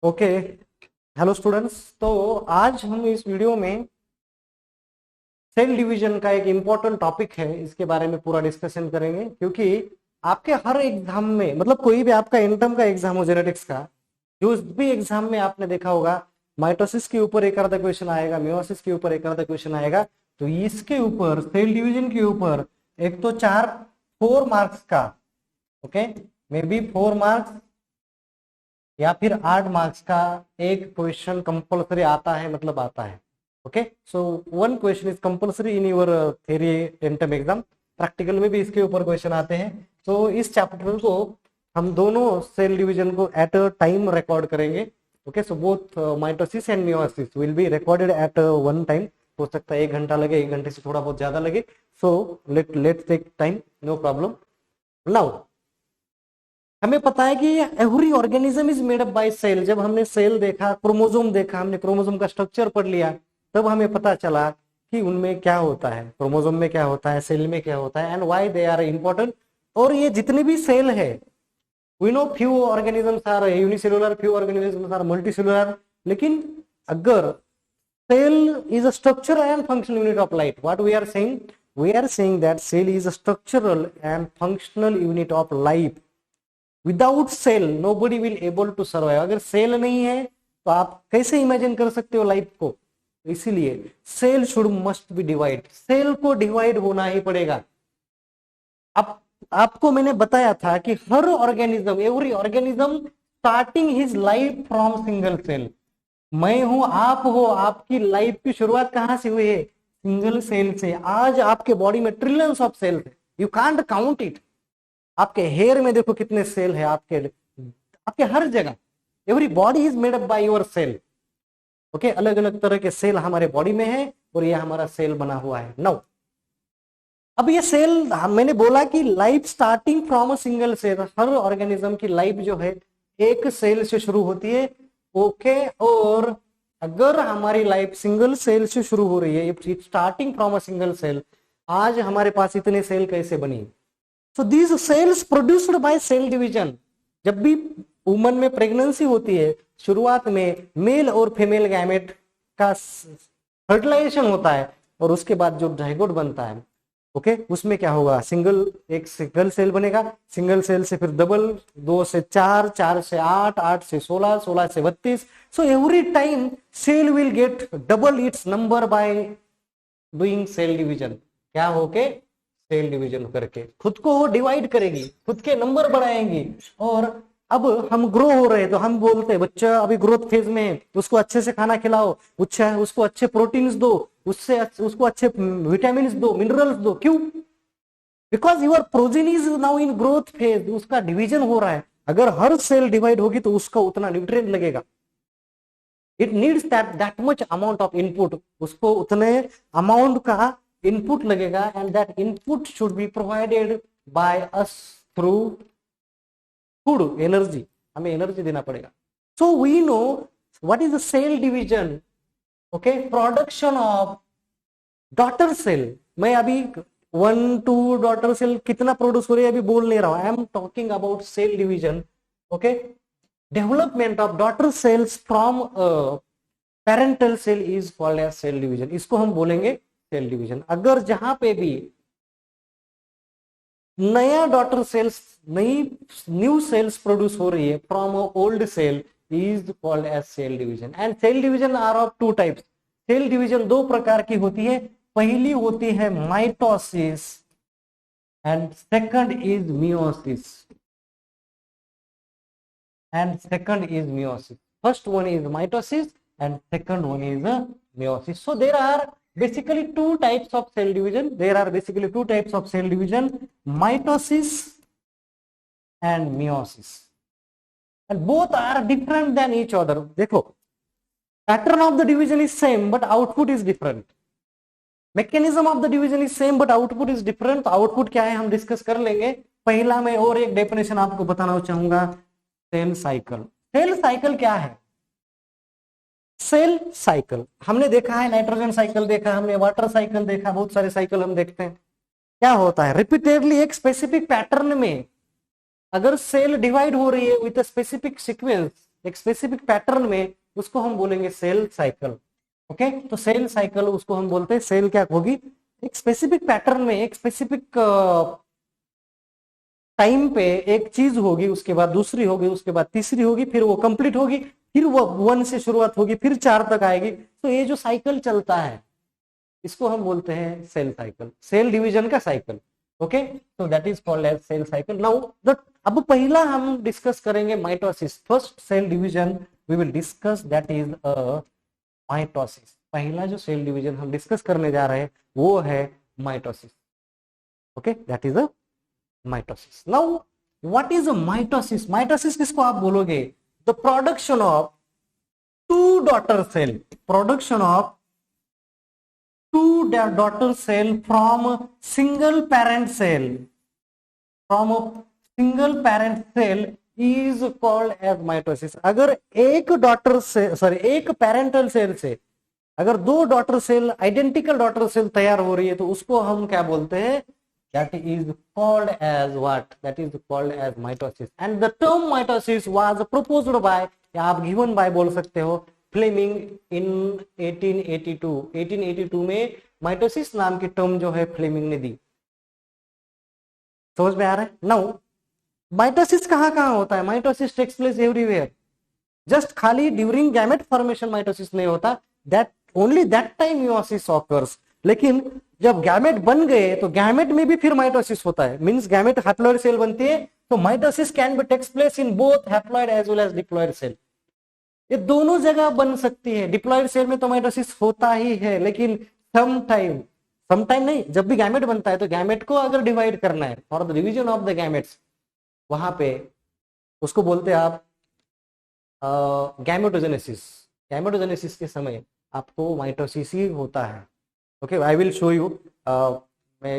Okay. Hello students, तो आज हम इस वीडियो में सेल डिवीजन का एक इम्पोर्टेंट टॉपिक है, इसके बारे में पूरा डिस्कशन करेंगे। क्योंकि आपके हर एग्जाम में, मतलब कोई भी आपका एंटम का एग्जाम हो जेनेटिक्स का, जो भी एग्जाम में आपने देखा होगा, माइटोसिस के ऊपर एक आधा क्वेश्चन आएगा, मियोसिस के ऊपर एक आधा क्वेश्चन आएगा। तो इसके ऊपर, सेल डिवीजन के ऊपर, एक तो 4 मार्क्स का, ओके, मे बी 4 मार्क्स या फिर 8 मार्क्स का एक क्वेश्चन कंपलसरी आता है, मतलब आता है। Okay, so 1 question is compulsory in your theory end term exam. Practical में भी इसके ऊपर क्वेश्चन आते हैं। तो इस चैप्टर को हम दोनों सेल डिवीजन को एट अ टाइम रिकॉर्ड करेंगे। Okay, so both mitosis and meiosis will be recorded at one time. हो सकता है 1 घंटा लगे, 1 घंटे से थोड़ा बहुत ज्यादा लगे। So let's take time, no problem. Now हमें पता है कि every organism is made up by cell. जब हमने सेल देखा, क्रोमोसोम देखा, हमने क्रोमोसोम का स्ट्रक्चर पढ़ लिया, तब हमें पता चला कि उनमें क्या होता है, क्रोमोसोम में क्या होता है, सेल में क्या होता है, and why they are important. और ये जितने भी सेल है, we know few organisms are unicellular, few organisms are multicellular. लेकिन अगर cell is a structural and functional unit of life, what we are saying, we are saying that cell is a structural and functional unit of life. Without cell nobody will able to survive. अगर cell नहीं है तो आप कैसे imagine कर सकते हो life को। इसीलिए cell should must be divide, cell को डिवाइड होना ही पड़ेगा। अब आपको मैंने बताया था कि हर organism, every organism starting his life from single cell. मैं हूं, आप हो, आपकी लाइफ की शुरुआत कहां से हुई है? सिंगल सेल से। आज आपके बॉडी में ट्रिलियंस ऑफ सेल्स है, यू कांट काउंट इट। आपके हेयर में देखो कितने सेल है, आपके आपके हर जगह। Every body is made up by your cell. Okay, अलग अलग तरह के सेल हमारे बॉडी में है और ये हमारा सेल बना हुआ है। नाउ अब ये सेल, मैंने बोला कि life starting from a single cell. हर ऑर्गेनिज्म की लाइफ जो है एक सेल से शुरू होती है। ओके, और अगर हमारी लाइफ सिंगल सेल से शुरू हो रही है, starting from a single cell, आज हमारे पास इतने सेल कैसे बनी? So these cells produced by cell division। जब भी वुमन में प्रेगनेंसी होती है, शुरुआत में मेल और फीमेल गैमेट का फर्टिलाइजेशन होता है, और उसके बाद जो जाइगोट बनता है, ओके, उसमें क्या होगा? एक सिंगल सेल बनेगा। सिंगल सेल से फिर डबल, 2 से 4, 4 से 8, 8 से 16, 16 से 32। So every time cell will get double its number by doing cell division. क्या होके? सेल डिवीजन करके खुद को वो डिवाइड करेगी, खुद के नंबर बढ़ाएंगी। और अब हम ग्रो हो रहे हैं तो हम बोलते हैं बच्चा अभी ग्रोथ फेज में है, उसको अच्छे से खाना खिलाओ, उसको अच्छे प्रोटीन्स दो, उसको अच्छे विटामिन दो, मिनरल्स दो। क्यों? Because your progeny is now in growth phase, उसका डिवीजन हो रहा है। अगर हर सेल डिवाइड होगी तो उसका उतना न्यूट्रिएंट लगेगा। It needs that much amount of input, उसको उतने अमाउंट का इनपुट लगेगा, and that input should be provided by us through food, energy. हमें एनर्जी देना पड़ेगा। So we know what is the cell division. Okay, production of daughter cell. मैं अभी 1 2 daughter cell कितना प्रोड्यूस हो रही है अभी बोल नहीं रहा हूं। I am talking about cell division. Okay, development of daughter cells from parental cell is called as cell division. इसको हम बोलेंगे सेल डिवीजन। अगर जहां पे भी नया डॉटर सेल्स, नई न्यू सेल्स प्रोड्यूस हो रही है from old cell, is called as cell division. And cell division are of 2 types. Cell division 2 प्रकार की होती है। पहली होती है mitosis and second is meiosis. And second is meiosis. First one is mitosis and second one is meiosis. So there are basically 2 types of cell division. Mitosis and meiosis. And both are different than each other. देखो, pattern of the division is same but output is different. Mechanism of the division is same but output is different. तो output क्या है हम discuss कर लेंगे। पहला मैं और एक डेफिनेशन आपको बताना चाहूंगा, सेल साइकिल। सेल साइकिल क्या है? सेल साइकिल हमने देखा है, नाइट्रोजन साइकिल देखा, हमने वाटर साइकिल देखा, बहुत सारे साइकिल हम देखते हैं। क्या होता है? रिपीटेडली एक स्पेसिफिक पैटर्न में अगर सेल डिवाइड हो रही है विथ स्पेसिफिक सीक्वेंस, एक स्पेसिफिक पैटर्न में, उसको हम बोलेंगे सेल साइकिल। ओके, तो सेल साइकिल उसको हम बोलते हैं, सेल क्या होगी, एक स्पेसिफिक पैटर्न में, एक स्पेसिफिक टाइम पे एक चीज होगी, उसके बाद दूसरी होगी, उसके बाद तीसरी होगी, फिर वो कंप्लीट होगी, फिर वो 1 से शुरुआत होगी, फिर 4 तक आएगी। तो ये जो साइकिल चलता है इसको हम बोलते हैं सेल साइकिल, सेल डिवीजन का साइकिल। ओके, तो that is called as cell cycle. Now अब पहला हम डिस्कस करेंगे mitosis. First cell division we will discuss that is mitosis. पहला जो सेल डिवीजन हम डिस्कस करने जा रहे हैं वो है mitosis. Okay, that is a mitosis. Now what is a mitosis? Mitosis किसको आप बोलोगे? The production of two daughter cell, production of two daughter cell from a single parent cell, from a single parent cell is called as mitosis। अगर एक daughter से एक parental cell से अगर 2 daughter cell, identical daughter cell तैयार हो रही है तो उसको हम क्या बोलते हैं? That is called as what? That is called as mitosis। And the term mitosis was proposed by, या आप given by बोल सकते हो, फ्लेमिंग इन 1882। 1882 में माइटोसिस नाम की टर्म जो है फ्लेमिंग ने दी। समझ में आ रहा है? नाउ माइटोसिस कहां कहां होता है? Mitosis takes place everywhere. Just खाली ड्यूरिंग गैमेट फॉर्मेशन माइटोसिस नहीं होता, that only that time meiosis occurs. लेकिन जब गैमेट बन गए तो गैमेट में भी फिर माइटोसिस होता है। मींस गैमेट हैप्लॉइड सेल बनती है तो mitosis can be takes place in both haploid as well as diploid cell. ये दोनों जगह बन सकती है। डिप्लॉइड सेल में तो माइटोसिस होता ही है, लेकिन समटाइम नहीं, जब भी गैमेट बनता है तो गैमेट को अगर डिवाइड करना है for the division of the gametes, वहां पे उसको बोलते हैं आप गैमेटोजेनेसिस। गैमेटोजेनेसिस के समय आपको माइटोसिस ही होता है। Okay, I will show you. मैं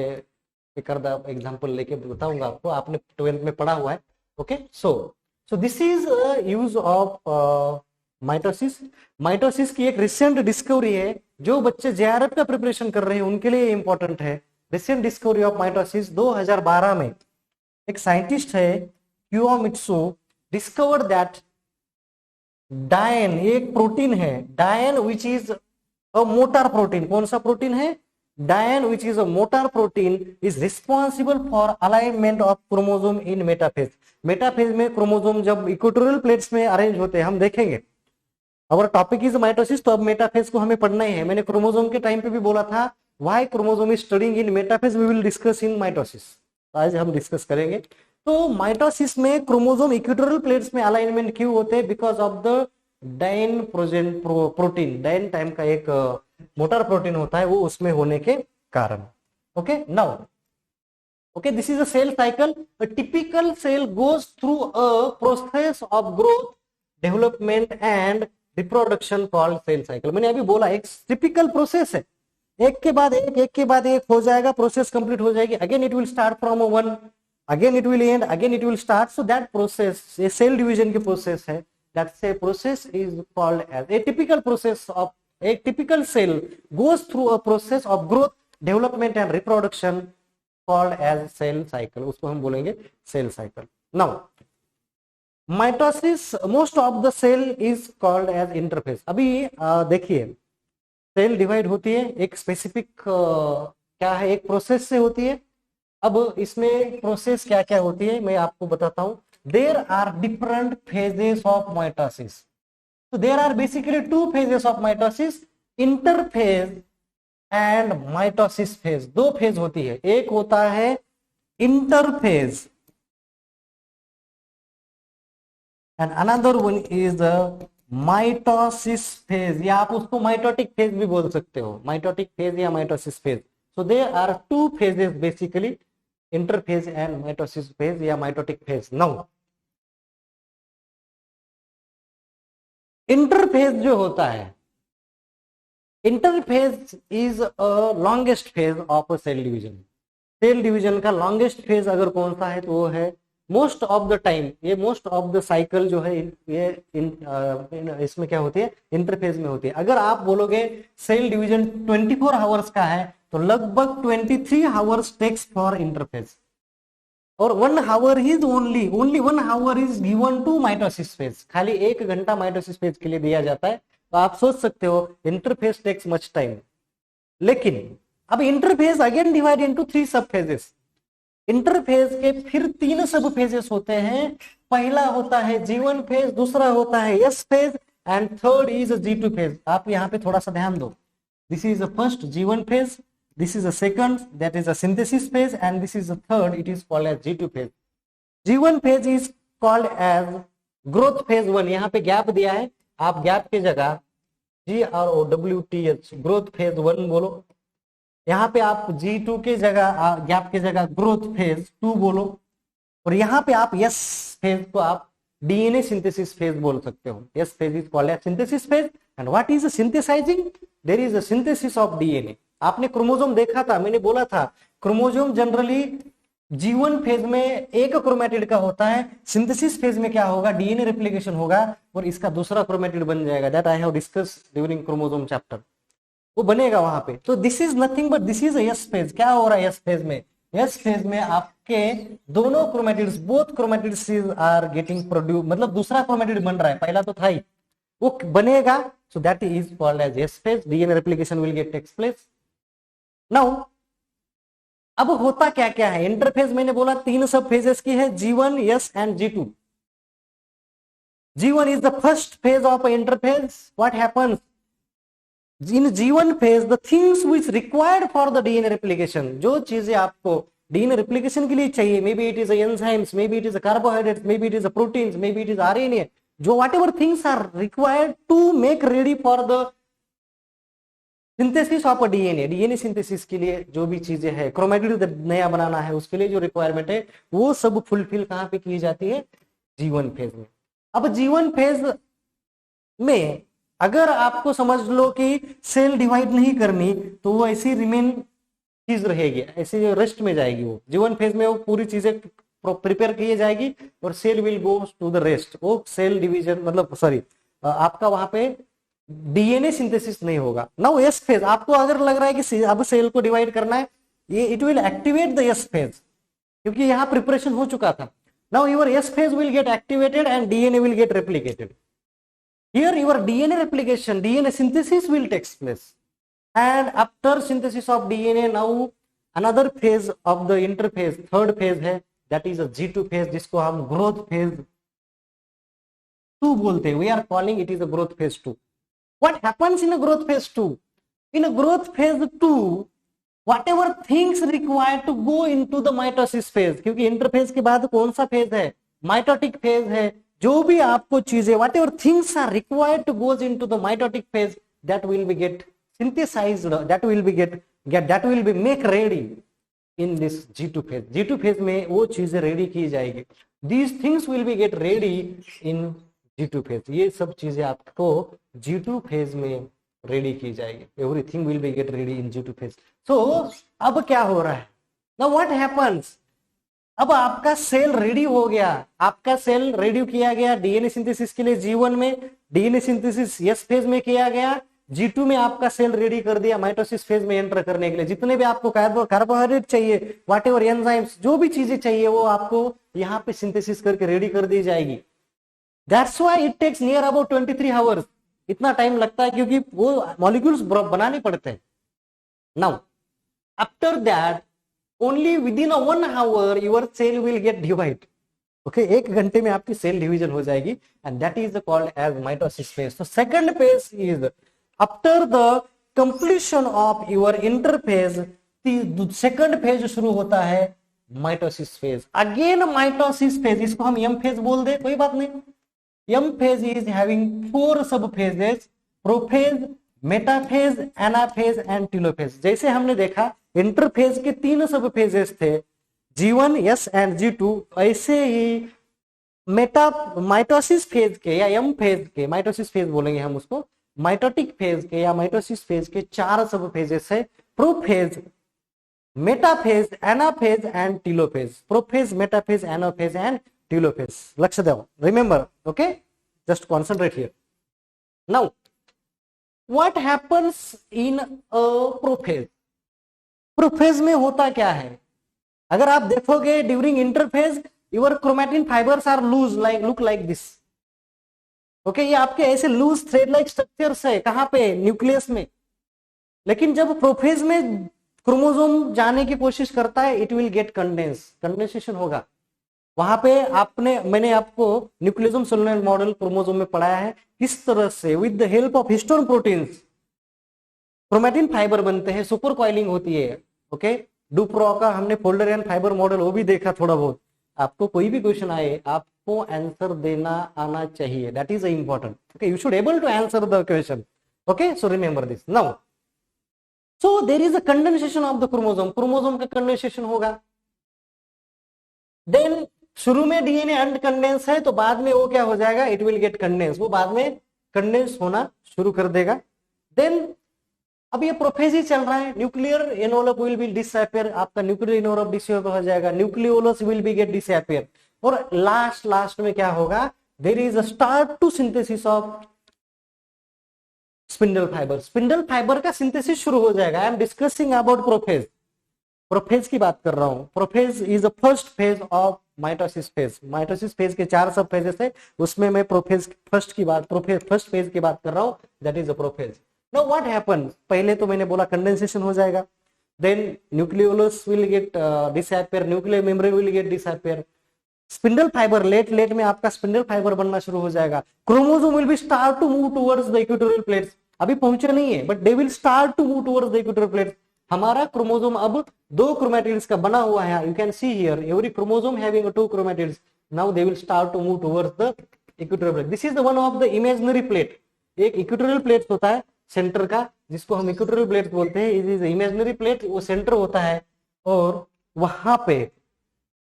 एक एग्जांपल लेके बताऊंगा आपको, आपने 12th में पढ़ा हुआ है। Okay, so this is use of mitosis. Mitosis की एक रिसेंट डिस्कवरी है, जो बच्चे जेआरएफ का प्रिपरेशन कर रहे हैं उनके लिए इंपॉर्टेंट है। रिसेंट डिस्कवरी ऑफ माइटोसिस 2012 में एक साइंटिस्ट है क्यूओमित्सु डिस्कवर्ड दैट डायन, एक प्रोटीन है डायन which is a motor protein. कौन सा प्रोटीन है? डायन which is a motor protein is responsible for alignment of chromosome in metaphase. Metaphase में क्रोमोसोम जब इक्वेटोरियल प्लेट्स में अरेंज होते हैं, हम देखेंगे। अवर टॉपिक इज माइटोसिस, तो अब मेटाफेज को हमें पढ़ना ही है। मैंने क्रोमोसोम के टाइम पे भी बोला था why chromosome is studying in metaphase, we will discuss in mitosis. आज हम डिस्कस करेंगे। तो माइटोसिस में क्रोमोसोम इक्वेटोरियल प्लेट्स में अलाइनमेंट क्यों होते हैं? Because of the dynein protein, dynein time का एक मोटर प्रोटीन होता है, वो उसमें होने के कारण। Okay, now okay, this is a cell cycle. A typical cell goes through a process of growth, development and reproduction called cell cycle. मैंने अभी बोला एक टिपिकल प्रोसेस है, एक के बाद एक हो जाएगा, प्रोसेस कंप्लीट हो जाएगी, again it will start from one, again it will and, again it will start. So that process, ये सेल डिवीजन की प्रोसेस है। That's a process is called as a typical process of a typical cell goes through a process of growth, development and reproduction called as cell cycle। उसको हम बोलेंगे cell cycle। Now mitosis, most of the cell is called as interphase। अभी देखिए, cell divide होती है एक specific क्या है, एक प्रोसेस से होती है। अब इसमें प्रोसेस क्या क्या होती है मैं आपको बताता हूं। There are different phases of mitosis। So there are basically 2 phases of mitosis, interphase and mitosis phase। 2 phase होती है, एक होता है interphase and another one is the mitosis phase, या आप उसको माइटोटिक फेज भी बोल सकते हो, माइटोटिक फेज या mitosis phase. So there are 2 phases basically, interphase and mitosis phase या mitotic phase। Now इंटरफेज जो होता है, interphase is a longest phase of a cell division. Cell division का लॉन्गेस्ट फेज अगर कौन सा है तो वो है मोस्ट ऑफ द टाइम, ये मोस्ट ऑफ द साइकिल जो है ये इसमें क्या होती है, इंटरफेज में होती है। अगर आप बोलोगे सेल डिवीजन 24 आवर्स का है तो लगभग 23 आवर्स टेक्स फॉर इंटरफेज। और 1 hour is only 1 hour is given to mitosis phase, खाली 1 घंटा माइटोसिस फेज के लिए दिया जाता है। तो आप सोच सकते हो इंटरफेज टेक्स मच टाइम। लेकिन अब इंटरफेज अगेन डिवाइड इनटू 3 सब फेजेस। इंटरफेज के फिर 3 सब फेजेस होते हैं। पहला होता है G1 फेज, दूसरा होता है S phase and third is G2 phase. आप यहाँ पे थोड़ा सा ध्यान दो। This is the first G1 phase, this is the second, that is a synthesis phase, and this is the third, it is called as G2 phase. G1 phase is called as growth phase 1। यहाँ पे gap दिया है, आप gap की जगह GROWTH growth phase 1 बोलो। यहाँ पे आप G2 की जगह गैप की जगह ग्रोथ फेज 2 बोलो। और यहाँ पे आप S फेज को आप DNA synthesis phase बोल सकते हो। S phase is called as synthesis phase, and what is synthesizing? There is a synthesis of DNA। आपने क्रोमोसोम देखा था, मैंने बोला था क्रोमोसोम जनरली G1 फेज में एक क्रोमेटिड का होता है, सिंथेसिस फेज में क्या होगा, डीएनए रेप्लिकेशन होगा और इसका दूसरा क्रोमेटिड बन जाएगा। That I have discuss during chromosome chapter, वो बनेगा वहां पे। तो this is nothing but this is S phase. क्या हो रहा है एस फेज में? एस फेज में आपके दोनों chromatids, both chromatids are getting produce, मतलब दूसरा क्रोमेटिड बन रहा है, पहला तो था ही, वो बनेगा। So that is called as S phase. DNA replication will get takes place. Now अब होता क्या क्या है इंटरफेज? मैंने बोला 3 सब फेजेस की है, G1, S and G2। G1 is the first phase of an interphase. What happens in G1 phase? The things which required for the DNA replication, जो चीजें आपको DNA replication के लिए चाहिए, maybe it is enzymes, maybe it is carbohydrates, maybe it is proteins, maybe it is RNA, जो whatever things are required to make ready for the synthesis of DNA, DNA synthesis के लिए जो भी चीजें हैं, क्रोमेटिड नया बनाना है उसके लिए जो रिक्वायरमेंट है, वो सब फुलफिल कहां पे की जाती है? G1 फेज में। अब G1 फेज में अगर आपको समझ लो कि सेल डिवाइड नहीं करनी, तो वो ऐसी रिमेन चीज रहेगी, ऐसे रेस्ट में जाएगी। वो G1 फेज में वो पूरी चीजें प्रिपेयर की जाएगी और cell will go to the rest. वो सेल डिवीजन मतलब सॉरी आपका वहां पे डीएनए सिंथेसिस नहीं होगा। नाउ एस फेज, आपको अगर लग रहा है कि अब सेल को डिवाइड करना है, ये it will activate the S phase, क्योंकि यहां प्रिपरेशन हो चुका था। Now your S phase will get activated and DNA will get replicated. Here your DNA replication, DNA synthesis will takes place, and after synthesis of DNA now another phase of the interphase, third phase है, that is a G2 phase, जिसको हम growth phase 2 बोलते हैं। We are calling it is a growth phase 2। What happens in a growth phase 2? In a growth phase 2, whatever things required to go into the mitosis phase, क्योंकि interphase के बाद कौन सा phase है? Mitotic phase है। जो भी आपको चीजें whatever things are required to goes into the mitotic phase, that will be get synthesized, that will be make ready in this G2 phase। G2 phase में वो चीजें रेडी की जाएगी। These things will be get ready in G2 phase. ये सब चीजें आपको G2 phase में रेडी की जाएगी। Everything will be get ready in G2 phase. So अब क्या हो रहा है? Now what happens? अब आपका सेल रेडी हो गया, आपका सेल रेडी किया गया डीएनए सिंथेसिस के लिए G1 में, डीएनए सिंथेसिस एस फेज में किया गया, G2 में आपका सेल रेडी कर दिया माइटोसिस फेज में एंटर करने के लिए। जितने भी आपको कार्बोहाइड्रेट चाहिए, व्हाटएवर एंजाइम्स, जो भी चीजें चाहिए, वो आपको यहाँ पे सिंथेसिस करके रेडी कर दी जाएगी। That's why it takes near about 23 hours। इतना टाइम लगता है क्योंकि वो मॉलिक्यूल्स बनाने पड़ते हैं। Now, after that, only within a 1 hour your cell will get divide। Okay, 1 घंटे में आपकी सेल डिवीजन हो जाएगी, and that is called as mitosis phase। So second phase is after the completion of your interphase, second phase शुरू होता है mitosis phase. Again mitosis phase, इसको हम एम फेज बोल दे, कोई बात नहीं। M phase is having 4 sub phases: prophase, metaphase, anaphase and telophase. जैसे हमने देखा इंटरफेज के 3 सब फेजेस थे, G1, S एंड G2, ऐसे ही माइटोसिस फेज के या M फेज के, माइटोसिस फेज बोलेंगे हम उसको, माइटोटिक फेज के या माइटोसिस फेज के 4 सब फेजेस है: prophase, metaphase, anaphase and telophase. Prophase, metaphase, anaphase and telophase. लक्ष्य दो, remember, okay, just concentrate here. Now what happens in a prophase? Prophase में होता क्या है? अगर आप देखोगे during interphase your chromatin fibres are loose like look like this. Okay, ये आपके ऐसे लूज थ्रेड लाइक स्ट्रक्चर्स है कहां पे, न्यूक्लियस में। लेकिन जब प्रोफेज में क्रोमोसोम जाने की कोशिश करता है, इट विल गेट कंडेंसेशन होगा। वहां पे मैंने आपको न्यूक्लियोसोम सोलनॉइड मॉडल क्रोमोसोम में पढ़ाया है किस तरह से with the help of histone proteins chromatin fibre बनते हैं, सुपर कॉइलिंग होती है। ओके, डुप्रो का हमने फोल्डर एंड फाइबर मॉडल वो भी देखा थोड़ा बहुत। आपको कोई भी क्वेश्चन आए, आपको आंसर देना आना चाहिए, that is important. Okay, you should able to answer the question. Okay, so remember this now. So there is a condensation of the chromosome, chromosome का कंडेंसेशन होगा। देन शुरू में डीएनए अनकंडेंस है, तो बाद में वो क्या हो जाएगा, इट विल गेट कंडेंस, वो बाद में कंडेंस होना शुरू कर देगा। देन अब ये प्रोफेज ही चल रहा है, nuclear envelope will be disappear, आपका न्यूक्लियर एनवलप डिसअपियर हो जाएगा, nucleolus will be get disappear, और लास्ट में क्या होगा, there is a start to synthesis of spindle fibre, spindle fibre का सिंथेसिस शुरू हो जाएगा। I am discussing about prophase, prophase की बात कर रहा हूं। Prophase is the first phase of mitosis phase, mitosis phase के 4 सब फेजेस है, उसमें मैं प्रोफेज फर्स्ट फेज की बात कर रहा हूं, that is the prophase. Now what happens, पहले तो मैंने बोला कंडेंसेशन हो जाएगा, then nucleolus will get disappear, nuclear membrane will get disappear, spindle fibre late में आपका स्पिंडल फाइबर बनना शुरू हो जाएगा, chromosome will be start to move towards the equatorial plates, अभी पहुंचे नहीं है but they will start to move towards the equatorial plates. हमारा क्रोमोसोम अब 2 क्रोमैटिड्स का बना हुआ है, you can see here every chromosome having 2 chromatids, now they will start to move towards the equatorial plate. This is the one of the imaginary plate, एक equatorial plate होता है centre का, जिसको हम इक्वेटोरियल प्लेट बोलते हैं, it is imaginary plate, वो centre होता है, और वहां पे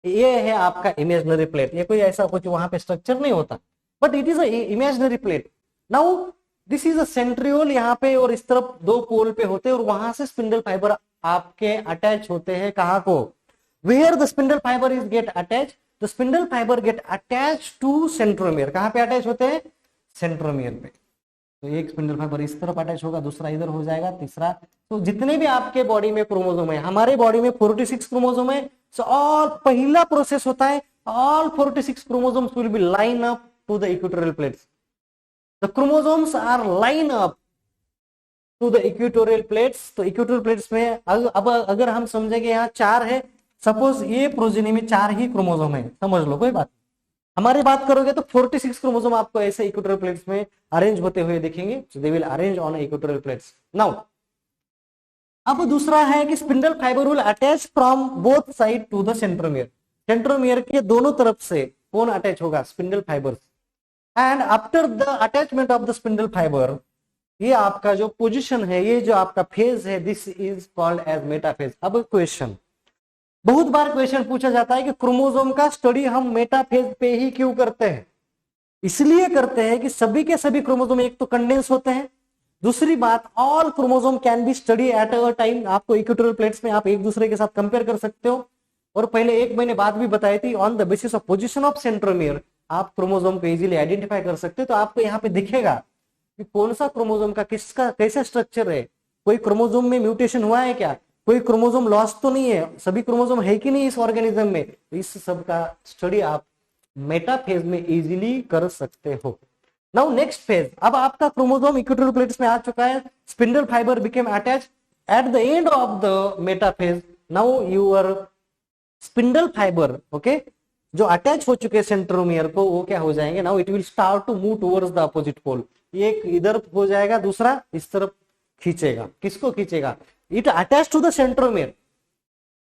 ये है आपका इमेजिनरी प्लेट, ये कोई ऐसा कुछ वहां पे स्ट्रक्चर नहीं होता, but it is a imaginary plate. Now this is a centriole यहाँ पे, और इस तरफ 2 पोल पे होते हैं, और वहां से स्पिंडल फाइबर आपके अटैच होते हैं कहाँ को, where the spindle fibre is get attach, the spindle fibre get attach to centromere, कहाँ पे अटैच होते हैं, सेंट्रोमियर पे। तो एक स्पिंडल फाइबर इस तरफ अटैच होगा, दूसरा इधर हो जाएगा, तीसरा, तो जितने भी आपके बॉडी में क्रोमोसोम है, हमारे बॉडी में 46 क्रोमोसोम है, सो ऑल पहला प्रोसेस होता है, all 46 chromosomes will be line up to the equatorial plates, the chromosomes are line up to the equatorial plates. तो इक्वेटोरियल प्लेट्स में अब अगर हम समझेंगे यहाँ 4 है, सपोज ये प्रोजेनी में 4 ही क्रोमोसोम है, समझ लो कोई बात, हमारी बात करोगे तो 46 क्रोमोसोम आपको ऐसे इक्वेटोरियल प्लेट्स में अरेंज होते हुए दिखेंगे, so they will arrange on equatorial plates. Now अब दूसरा है कि spindle fibre will attach from both side to the centromere, centromere के दोनों तरफ से कौन अटैच होगा, spindle fibre, and after the attachment of the spindle fibre, ये आपका जो पोजीशन है, ये जो आपका फेज है, this is called as metaphase. अब क्वेश्चन, बहुत बार क्वेश्चन पूछा जाता है कि क्रोमोसोम का स्टडी हम मेटाफेज पे ही क्यों करते हैं, इसलिए करते हैं कि सभी के सभी क्रोमोसोम एक तो कंडेंस होते हैं, दूसरी बात all chromosome can be study at a time, आपको इक्वेटोरियल प्लेट्स में आप एक दूसरे के साथ कंपेयर कर सकते हो, और पहले एक महीने बाद भी बताई थी, on the basis of position of centromere आप क्रोमोसोम को इजीली आइडेंटिफाई कर सकते हो। तो आपको यहाँ पे दिखेगा कि कौन सा क्रोमोसोम का किसका कैसा स्ट्रक्चर है, कोई क्रोमोसोम में म्यूटेशन हुआ है क्या, कोई क्रोमोसोम लॉस तो नहीं है, सभी क्रोमोसोम है कि नहीं इस ऑर्गेनिज्म में, तो इस सब का स्टडी आप मेटाफेज में इजीली कर सकते हो। नाउ नेक्स्ट फेज, अब आपका क्रोमोसोम इक्वेटोरियल प्लेट्स में आ चुका है, spindle fibre became attach at the end of the metaphase, now your spindle fibre, okay, जो अटैच हो चुके सेंट्रोमियर को, वो क्या हो जाएंगे, now it will start to move towards the opposite pole, एक इधर हो जाएगा, दूसरा इस तरफ खींचेगा, किसको खींचेगा, it attach to the centromere,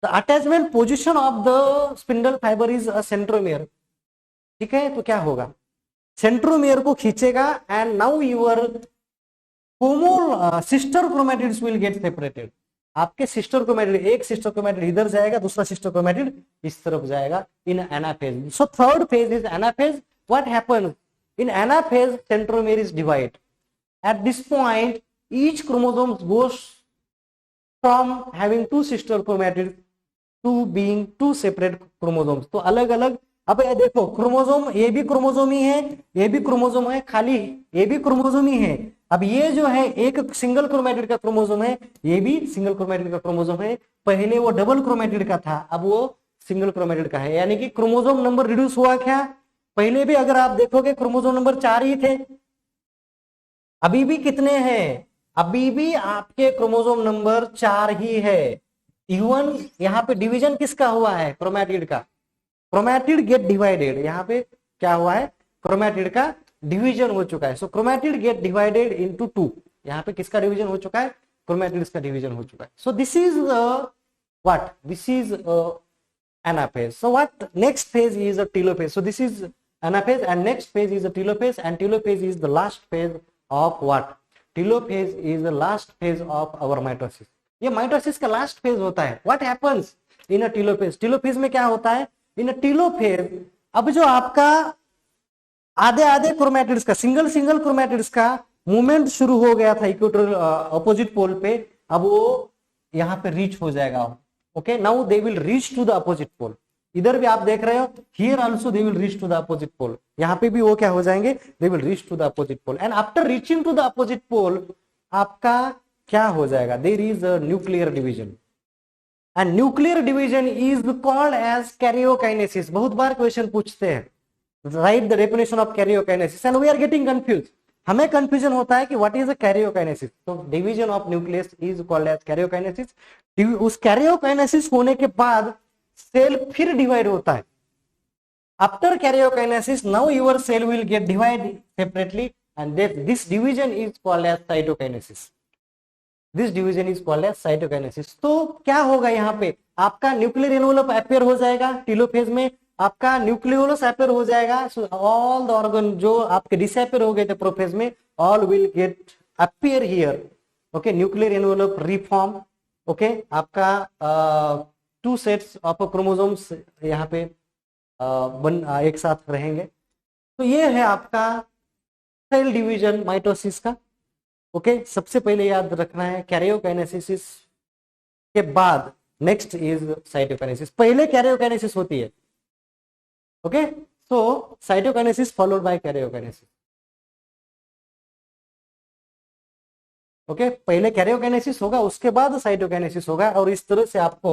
the attachment position of the spindle fibre is a centromere, ठीक है, तो क्या होगा, सेंट्रोमियर को खींचेगा, and now your homo sister chromatids will get separated, आपके सिस्टर क्रोमैटिड, एक सिस्टर क्रोमैटिड इधर जाएगा, दूसरा सिस्टर क्रोमैटिड इस तरफ जाएगा, in anaphase. So third phase is anaphase. What happens in anaphase, centromere is divide, at this point each chromosome goes from having 2 sister chromatid to being 2 separate chromosomes, तो अलग अलग। अब ये देखो क्रोमोसोम, ये भी क्रोमोसोम ही है, ये भी क्रोमोसोम है, खाली ये भी क्रोमोसोम ही है, अब ये जो है एक सिंगल क्रोमेटिड का क्रोमोसोम है, ये भी सिंगल क्रोमेटिड का क्रोमोसोम है। पहले वो डबल क्रोमेटिड का था, अब वो सिंगल क्रोमेटिड का है, यानी कि क्रोमोसोम नंबर रिड्यूस हुआ क्या? पहले भी अगर आप देखोगे क्रोमोसोम नंबर 4 ही थे, अभी भी कितने हैं? अभी भी आपके क्रोमोसोम नंबर 4 ही है। इवन यहाँ पे डिवीजन किसका हुआ है? क्रोमेटिड का। क्रोमेटिड गेट डिवाइडेड, यहाँ पे क्या हुआ है? क्रोमेटिड का डिवीजन हो चुका है। सो क्रोमेटिड गेट डिवाइडेड इनटू 2, यहाँ पे किसका डिवीजन हो चुका है? क्रोमेटिड्स का डिवीजन हो चुका है। So this is what? This is anaphase. So what next phase is a telophase. So this is anaphase and next phase is a telophase, and telophase is the last phase of what? Telophase is the last phase of our mitosis. ये mitosis का last phase होता है। What happens in a telophase? Telophase में क्या होता है? इन अ telophase अब जो आपका आधे आधे क्रोमेटिड्स का, सिंगल सिंगल क्रोमेटिड्स का मूवमेंट शुरू हो गया था इक्वेटर अपोजिट पोल पे, अब वो यहाँ पे रीच हो जाएगा। Okay, now they will reach to the opposite pole. इधर भी आप देख रहे हो, here also they will reach to the opposite pole, यहाँ पे भी वो क्या हो जाएंगे? They will reach to the opposite pole. And after reaching to the opposite pole आपका क्या हो जाएगा? There is a nuclear division, and nuclear division is called as karyokinesis. बहुत बार क्वेश्चन पूछते हैं, right the definition of karyokinesis, and we are getting confuse. हमें confusion होता है कि व्हाट इज अ कैरियोकाइनेसिस। तो division of nucleus is called as karyokinesis. उस कैरियोकाइनेसिस होने के बाद सेल फिर डिवाइड होता है। After karyokinesis now your cell will get divide separately, and this division is called as cytokinesis. This division is called as cytokinesis. तो क्या होगा? यहाँ पे आपका न्यूक्लियर एनवेलप अपेयर हो जाएगा टीलोफेज में, आपका न्यूक्लियोलस अपेयर हो जाएगा। ऑल द ऑर्गन जो आपके डिसअपेयर हो गए थे प्रोफेज में, all will get appear here. Okay, nuclear envelope reform. Okay, आपका 2 सेट्स ऑफ क्रोमोसोम्स यहाँ पे एक साथ रहेंगे। तो ये है आपका सेल डिवीजन माइटोसिस का। ओके, सबसे पहले याद रखना है कैरियोकाइनेसिस के बाद नेक्स्ट इज साइटोकाइनेसिस। पहले कैरियोकाइनेसिस होती है। Okay, so cytokinesis followed by karyokinesis. Okay, पहले कैरियोकाइनेसिस होगा, उसके बाद साइटोकाइनेसिस होगा, और इस तरह से आपको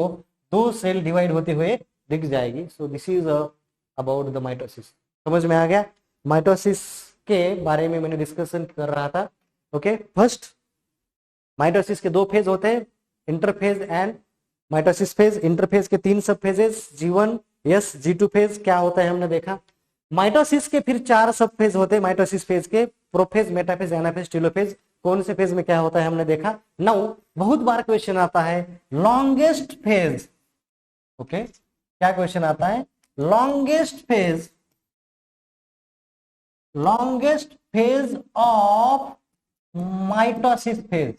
2 सेल डिवाइड होते हुए दिख जाएगी। So this is about the mitosis. समझ में आ गया? माइटोसिस के बारे में मैंने डिस्कशन कर रहा था। ओके, फर्स्ट माइटोसिस के 2 फेज होते हैं, interphase and mitosis phase. Interphase के 3 सब phases, G1, S, G2 phase क्या होता है हमने देखा। माइटोसिस के फिर 4 सब फेज होते हैं माइटोसिस फेज के, प्रोफेज, मेटाफेज, एनाफेज, टेलोफेज। कौन से फेज में क्या होता है हमने देखा। नाउ बहुत बार क्वेश्चन आता है लॉन्गेस्ट फेज। ओके, क्या क्वेश्चन आता है? Longest phase, longest phase of mitosis phase,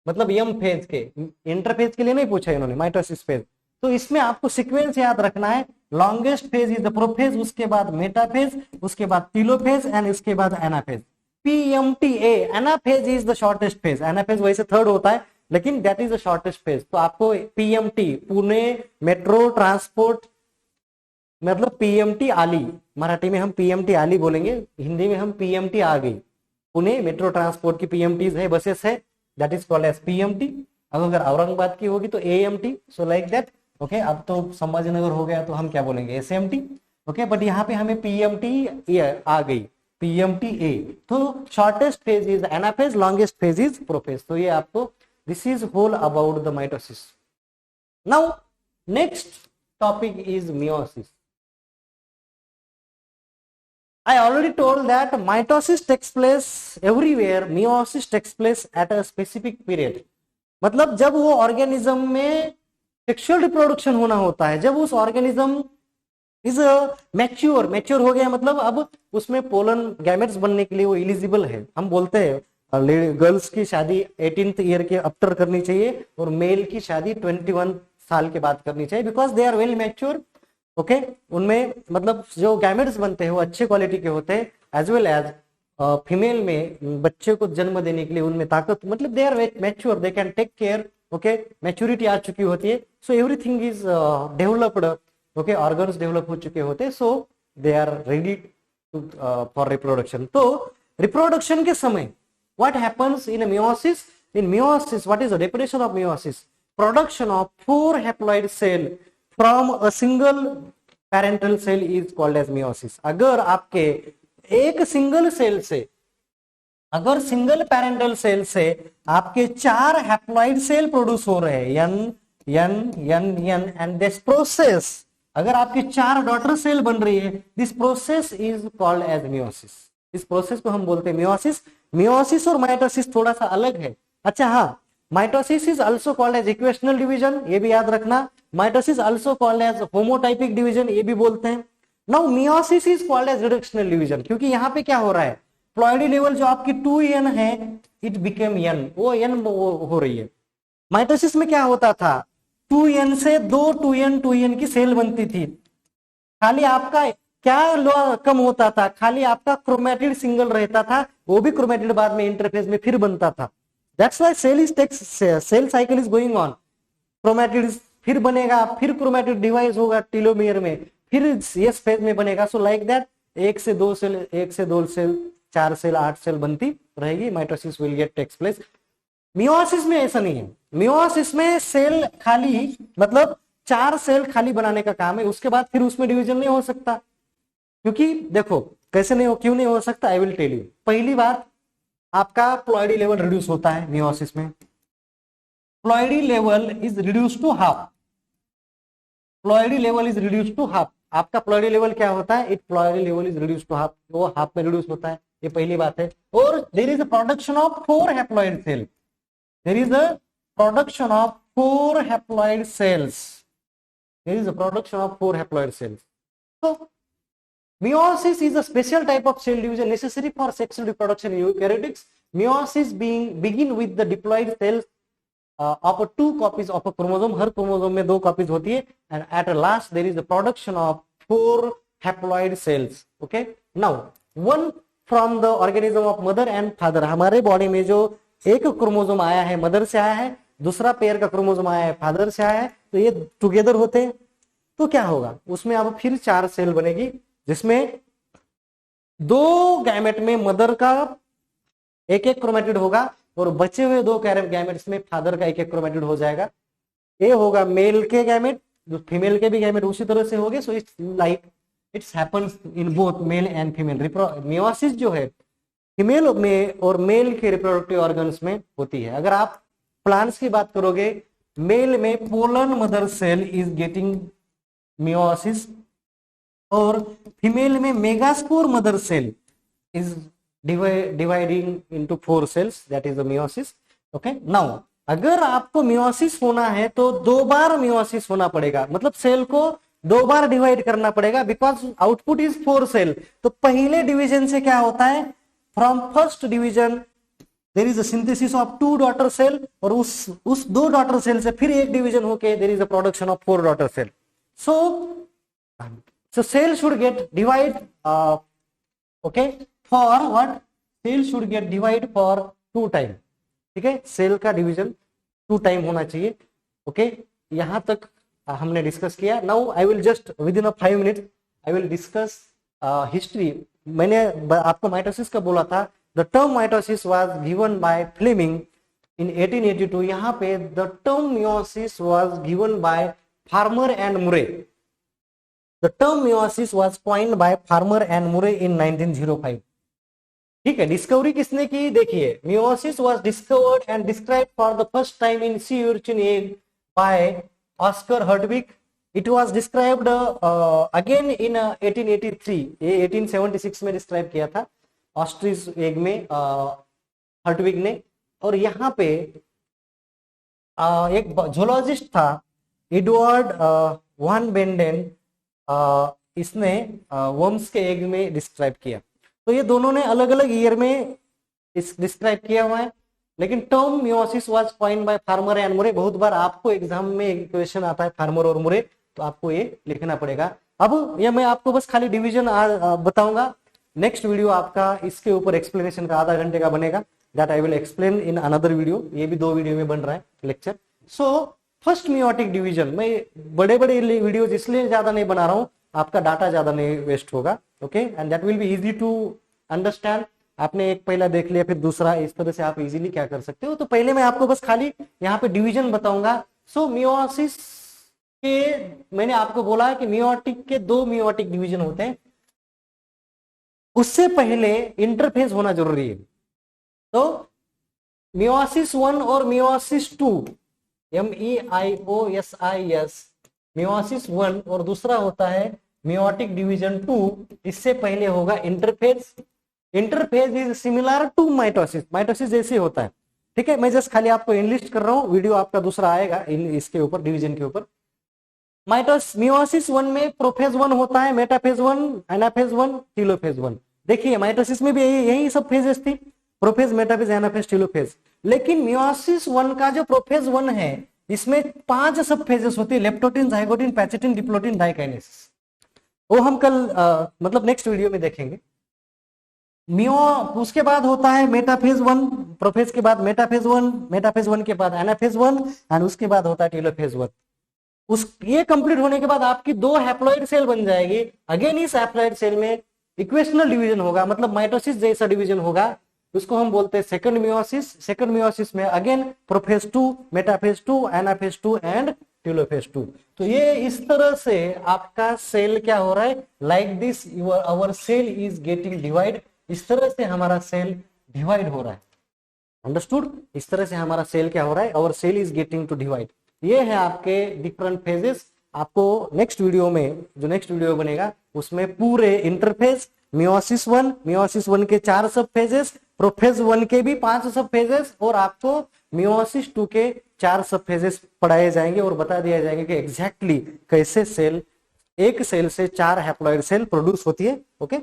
मतलब यम फेज के। इंटरफेज के लिए नहीं पूछा इन्होंने, माइटोसिस फेज। तो इसमें आपको सीक्वेंस याद रखना है। Longest phase is the prophase, उसके बाद मेटाफेज, उसके बाद टीलोफेज, एंड इसके बाद anaphase. PMTA, anaphase is the shortest phase. Anaphase वैसे थर्ड होता है, लेकिन that is the shortest phase. तो आपको PMT, पुणे मेट्रो ट्रांसपोर्ट, मतलब PMT आली, मराठी में हम PMT आली बोलेंगे, हिंदी में हम PMT आ गई। पुणे मेट्रो ट्रांसपोर्ट की PMTs है, बसेस है, that is called as PMT। अगर औरंगाबाद की होगी तो AMT। So like that. Okay, अब तो संभाजीनगर हो गया तो हम क्या बोलेंगे? SMT। ओके, बट यहाँ पे हमें PMT आ गई, PMTA। तो shortest phase is anaphase, longest phase is prophase. तो ये आपको, this is whole about the mitosis. Now next topic is meiosis. I already told that mitosis takes place everywhere, meiosis takes place at a specific period. मतलब जब वो organism में sexual reproduction होना होता है, जब उस ऑर्गेनिज्म इज मैच्योर हो गया, मतलब अब उसमें पोलन गैमेट्स बनने के लिए वो एलिजिबल है। हम बोलते हैं गर्ल्स की शादी 18th ईयर के आफ्टर करनी चाहिए, और मेल की शादी 21 साल के बाद करनी चाहिए, because they are well mature. Okay, उनमें मतलब जो गैमेट्स बनते हैं वो अच्छे क्वालिटी के होते हैं, एज वेल एज फीमेल में बच्चे को जन्म देने के लिए उनमें ताकत, मतलब they are mature, they can take care. Okay, maturity आ चुकी होती है। So everything is developed. Okay, organs develop हो चुके होते हैं, so they are ready for reproduction. तो रिप्रोडक्शन के समय what happens in meiosis? In meiosis what is the definition of meiosis? Production of 4 haploid cell from a single parental cell is called as meiosis. अगर आपके एक single cell से, अगर single parental cell से आपके 4 haploid cell produce हो रहे हैं, n n n n, and this process, अगर आपकी 4 डॉटर सेल बन रही है, this process is called as meiosis. इस प्रोसेस को हम बोलते हैं मियोसिस। मियोसिस और माइटोसिस थोड़ा सा अलग है। अच्छा हाँ, mitosis is also called as equational division, ये भी याद रखना। Mitosis also called as homotypic division, ये भी बोलते हैं। Now meiosis is called as reductional division, क्योंकि यहाँ पे क्या हो रहा है, प्लॉइडी लेवल जो आपकी 2n है, इट बिकेम n, वो n हो रही है। माइटोसिस में क्या होता था, 2n से 2n की सेल बनती थी। खाली आपका क्या कम होता था, खाली आपका क्रोमेटिड सिंगल रहता था, वो भी क्रोमेटिड बाद में इंटरफेस में फिर बनता था। That's why cell cycle is going on. Chromatid फिर बनेगा, फिर क्रोमेटिड डिवाइड होगा टीलोमियर में, फिर एस फेज में बनेगा। सो लाइक दैट 1 से 2 सेल, 1 से 2 सेल, 4 सेल, 8 सेल बनती रहेगी। Mitosis will get takes place. Meiosis में ऐसा नहीं है। मियोसिस में सेल खाली, मतलब 4 सेल खाली बनाने का काम है, उसके बाद फिर उसमें डिवीजन नहीं हो सकता। क्योंकि देखो कैसे नहीं हो, क्यों नहीं हो सकता, आई विल टेल यू। पहली बात, आपका प्लॉइडी लेवल रिड्यूस होता है मियोसिस में। Ploidy level is reduce to half. Ploidy level is reduce to half. आपका प्लॉइडी लेवल क्या होता है, it ploidy level is reduce to half, वो हाफ में रिड्यूस होता है, ये पहली बात है। और there is a production of 4 haploid cell. There is a production of 4 haploid cells. There is a production of 4 haploid cells. So meiosis is a special type of cell division necessary for sexual reproduction in eukaryotics. Meiosis begin with the diploid cells of 2 copies of a chromosome. Her chromosome में 2 copies होती है, and at last there is the production of 4 haploid cells. Okay, now one from the organism of mother and father. हमारे body में जो एक chromosome आया है mother से आया है, दूसरा पेयर का क्रोमोसोम आया है फादर से आया है, तो ये टुगेदर होते हैं। तो क्या होगा, उसमें अब फिर 4 सेल बनेगी, जिसमें 2 गैमेट में मदर का एक क्रोमेटिड होगा, और बचे हुए 2 गैमेट्स में फादर का एक क्रोमेटिड हो जाएगा। ये होगा मेल के गैमेट, जो फीमेल के भी गैमेट उसी तरह से होंगे। So it's like it's happens in both male and female. Meiosis जो है फीमेल में और मेल के रिप्रोडक्टिव ऑर्गन्स में होती है। अगर आप प्लांट्स की बात करोगे, मेल में pollen mother cell is getting meiosis, और फीमेल में megaspore mother cell is dividing into 4 cells, that is the meiosis. Okay, now अगर आपको मियोसिस होना है तो 2 बार मियोसिस होना पड़ेगा, मतलब सेल को 2 बार डिवाइड करना पड़ेगा, बिकॉज आउटपुट इज 4 सेल। तो पहले डिवीजन से क्या होता है, from first division there is a synthesis of 2 daughter cell, और उस 2 डॉटर सेल से फिर एक डिवीजन होके there is a production of 4 daughter cell. So cell should get divide, okay, for what? Cell should get divide for 2 time. ठीक है, cell का division 2 time होना चाहिए। ओके, यहां तक हमने डिस्कस किया। Now I will just within 5 minute I will discuss history. मैंने आपको माइटोसिस का बोला था, the term mitosis was given by Fleming in 1882। यहाँ पे the term meiosis was given by Farmer and Moore. The term meiosis was coined by Farmer and Murray in 1905. ठीक है, discovery किसने की, देखिए, meiosis was discovered and described for the first time in sea urchin egg by Oscar Hertwig. It was described again in 1883. ये 1876 में describe किया था ostrich egg में हर्टविग ने। और यहाँ पे एक जूलॉजिस्ट था एडवर्ड वान बेंडेन, इसने वर्म्स के एग में डिस्क्राइब किया। तो ये दोनों ने अलग अलग ईयर में इस डिस्क्राइब किया हुआ है, लेकिन term meiosis was coined bye Farmer and मुरे। बहुत बार आपको एग्जाम में एक क्वेश्चन आता है फार्मर और मुरे, तो आपको ये लिखना पड़ेगा। अब ये मैं आपको बस खाली डिवीजन बताऊंगा। नेक्स्ट वीडियो आपका इसके ऊपर एक्सप्लेनेशन का आधा घंटे का बनेगा, that I will explain in another video. ये भी 2 वीडियो में बन रहा है lecture. So first meiotic division, मैं बड़े बड़े वीडियोज इसलिए ज्यादा नहीं बना रहा हूं, आपका डाटा ज्यादा नहीं वेस्ट होगा। Okay, and that will be easy to understand. आपने एक पहला देख लिया फिर दूसरा, इस तरह से आप इजीली क्या कर सकते हो। तो पहले मैं आपको बस खाली यहाँ पे डिवीजन बताऊंगा। सो मियोसिस के मैंने आपको बोला कि मियोटिक के दो मियोटिक डिवीजन होते हैं, उससे पहले इंटरफेज होना जरूरी है। तो मियोसिस 1 और मियोसिस 2, MEIOSIS, मियोसिस 1 और दूसरा होता है मियोटिक डिवीजन 2। इससे पहले होगा interphase. Interphase is similar to mitosis, mitosis जैसे होता है। ठीक है, मैं जस्ट खाली आपको इनलिस्ट कर रहा हूं, वीडियो आपका दूसरा आएगा इसके ऊपर, डिवीजन के ऊपर। मियोसिस 1 में प्रोफेज 1 होता है, मेटाफेज 1, एनाफेज 1, टेलोफेज 1। देखिए माइटोसिस में भी यही सब फेजेस थी, प्रोफेज, मेटाफेज, एनाफेज, टेलोफेज। लेकिन मियोसिस 1 का जो प्रोफेज 1 है, इसमें 5 सब फेजेस होती है, लेप्टोटिन, जाइगोटिन, पैचिटिन, डिप्लोटिन, डाइकाइनेसिस। वो हम कल मतलब नेक्स्ट वीडियो में देखेंगे। मियो उसके बाद होता है मेटाफेज 1, प्रोफेज के बाद मेटाफेज 1, मेटाफेज 1 के बाद एनाफेज 1, एंड उसके बाद होता है टेलोफेज 1। उस ये कंप्लीट होने के बाद आपकी 2 हैप्लॉइड सेल बन जाएगी। अगेन इस हैप्लॉइड सेल में इक्वेशनल डिवीजन होगा, मतलब माइटोसिस जैसा डिवीजन होगा, उसको हम बोलते हैं सेकंड मियोसिस। सेकंड मियोसिस में again prophase 2, metaphase 2, anaphase 2 and telophase 2। तो ये इस तरह से आपका सेल क्या हो रहा है, like this our cell is getting divide. इस तरह से हमारा सेल डिवाइड हो रहा है, अंडरस्टूड। इस तरह से हमारा सेल क्या हो रहा है, our cell is getting to divide. ये है आपके डिफरेंट फेजेस। आपको नेक्स्ट वीडियो में, जो नेक्स्ट वीडियो बनेगा उसमें पूरे इंटरफेज, मियोसिस 1 के 4 सब फेजेस, प्रोफेज 1 के भी 5 सब फेजेस, और आपको मियोसिस 2 के 4 सब फेजेस पढ़ाए जाएंगे और बता दिया जाएगा कि एग्जैक्टली कैसे सेल, एक सेल से 4 हैप्लॉइड सेल प्रोड्यूस होती है। ओके।